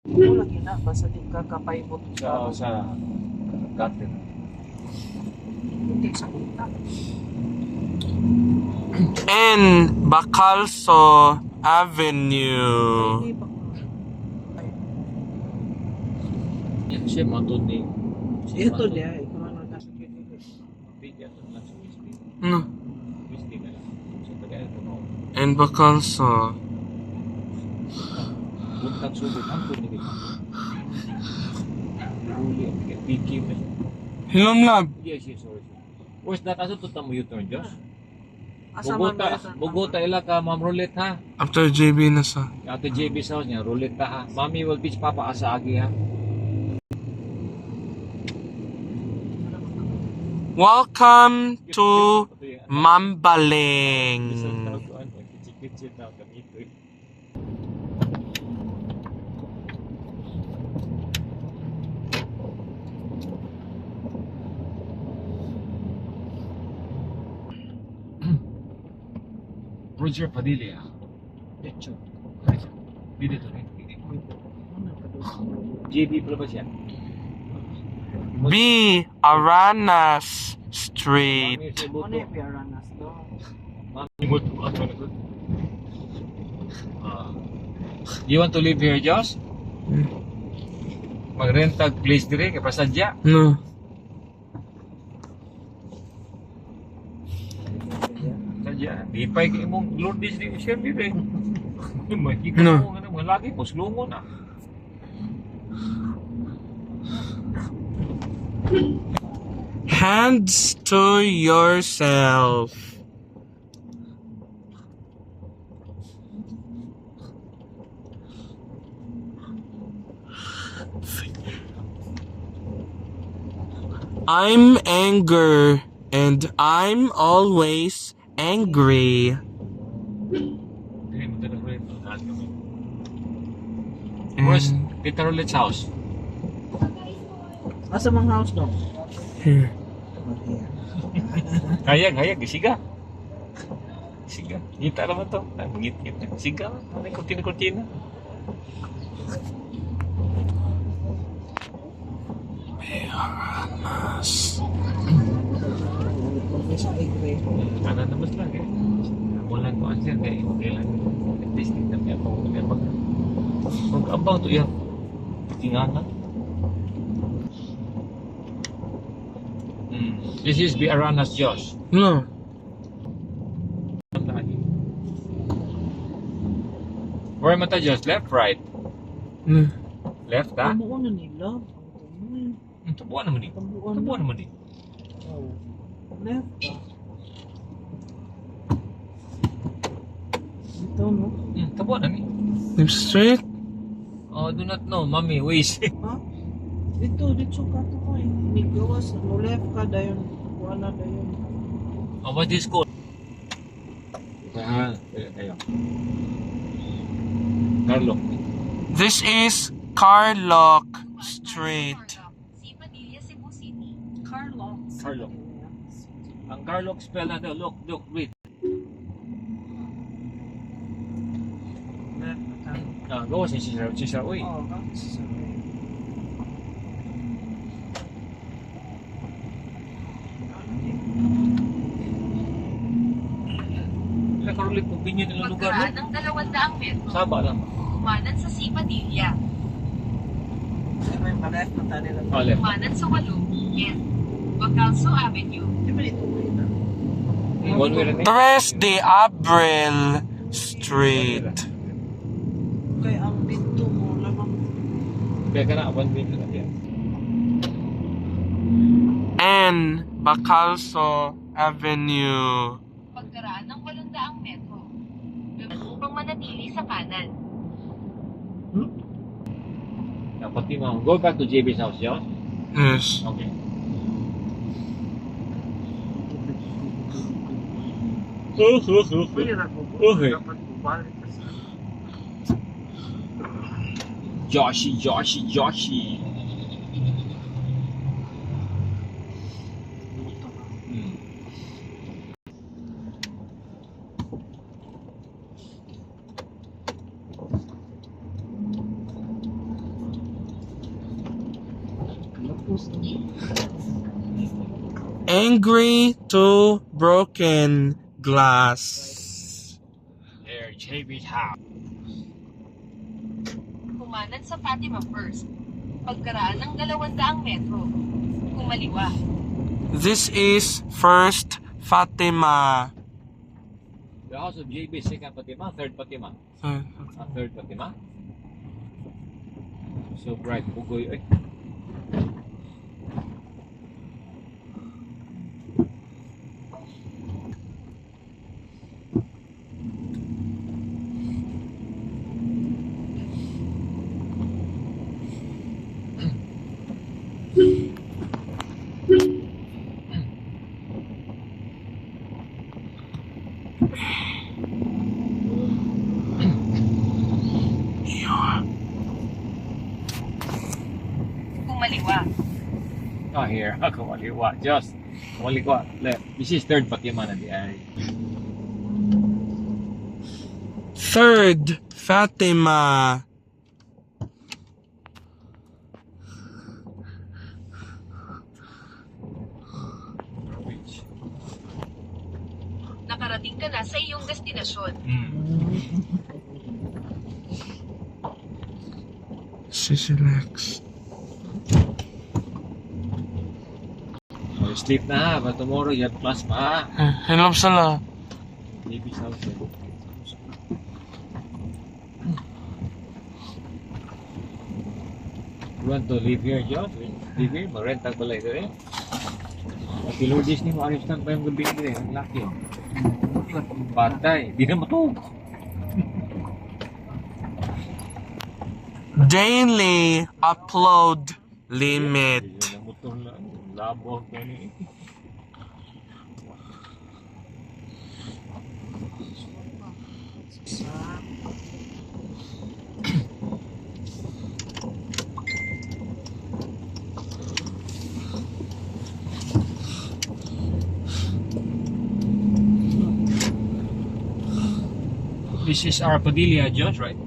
Wala gina, basta di ka kapaibot Sa cutter. hindi sa kita. And Bacalso Avenue. Hindi ba? Ay, Yan siya matod ni. ito dia, ikaw na nasa kito. Bigyan to lang sa Wispy. No. Wispy na lang. Sa tagay ko no. And Bacalso. Buntag subit ang to ni kita. Uli ang piki mo. Hilom lab. Yes, sorry. Where's that? Aso to tamo U-turn, Josh? Asa man ba Bogota ila ka, Ma'am Roulette ha. After JB na sa. Ate JB sa house niya, Roulette ha. Mami will teach Papa asa agi ha. Welcome to Mambaling. Roger Padilla. Lecho. Dito rin. JB pala ba siya? B. Aranas Street. Ano yung piaranas do? Mami mo to ako na to. You want to live here, Josh? Magrentag place dire kay pasadya. No. Sadya. Di pa kay imong Lord dis di share dire. Makikita No. mo nga mga lagi po slungo na. Hands to yourself. I'm anger and I'm always angry. Dili mo talaga rin ito. Where's Tita Rolette's house? Asa mang house do? Here. Hayag, siga. Siga. Ngita naman to. Ngit-ngit. Siga. Ano yung kurtina-kurtina? Mas. Sa igwe. Ano naman lang eh. Walang ko answer kaya okay lang. At least hindi namin ako mag-abaw to yan. Tingangan. This is B. Aranas Josh. No. Where mo ta Josh? Left, right? No. Left ha? Kamuon na nila. Tubuan naman di. Tubuan naman di. Oh. Left. Ito no? Tubuan na ni. Live straight. Oh, do not know. Mami, ways. Ha? Dito ka to ko eh. Nigawas, no left ka dayon. Wala dayon. Oh, what's this called? Ayo. Carlo. This is Carlock Street. Padilla, Cebu City. Carlo. Carlo. Ang Carlo spell natin. Look, wait. Gawa si Cesar. Uy. Oh, Nakarulit kung binyo nilang lugar, Pagkaraan no? ng 200 metro, Saba lang. kumanan sa C. Padilla. may pa-left na tayo nila. Oh, left. Kumanan sa 8, N. Bacalso Avenue. Di ba dito ko yun? One way rin eh. 3 de Abril Street. Kaya ang dito mo lamang. Kaya ka na, one way na yan. N. Bacalso Avenue. Pagkaraan ng 800 metro, upang manatili sa kanan. Dapat di mo. Go back to JB's house, yeah? Yes. Okay. Pwede na ko. Okay. Dapat bumalik ka sa... Joshi. Tapos, Angry to broken glass. There, JB Town. Kumanan sa Fatima First. Pagkaraan ng 200 metro. Kumaliwa. This is First Fatima. The house of JB, second Fatima, third Fatima. Third Fatima. So bright, bugoy. Ay. Kumaliwa. Oh, here. Kumaliwa. Just. Kumaliwa. Left. This is third Fatima na di ay. Third Fatima. Nakarating ka na sa iyong destinasyon. Sissilex. So, sleep na ha. But tomorrow you have class pa ha. Hello sala. JB's house. You want to live here, Josh? Live here? Mag-rent ang balay doon eh. At ilordis ni mo, ayos lang pa yung gabi nila eh. Ang laki. Patay. Di na matug. Daily upload limit. Yun ang motor lang. Labo ko ni. This is our Padilla, Josh, right?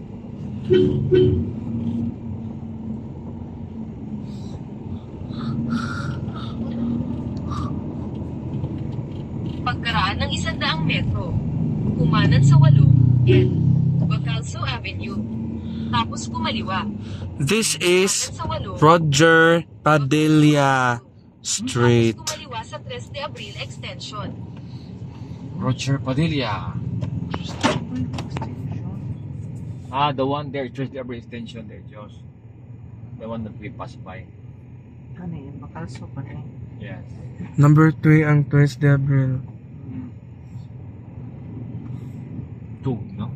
Pagkaraan ng 100 metro. Kumanan sa 8 N. Bacalso Avenue. Tapos kumaliwa. This is Kumanan sa 8 Roger Padilla Street. Tapos kumaliwa sa 3 de Abril Extension. Roger Padilla. Ah, the one there, just the every extension there, Josh. The one that we passed by. kanin, makalso pa rin. Yes. Number 3 ang 3 de Abril. Two, no?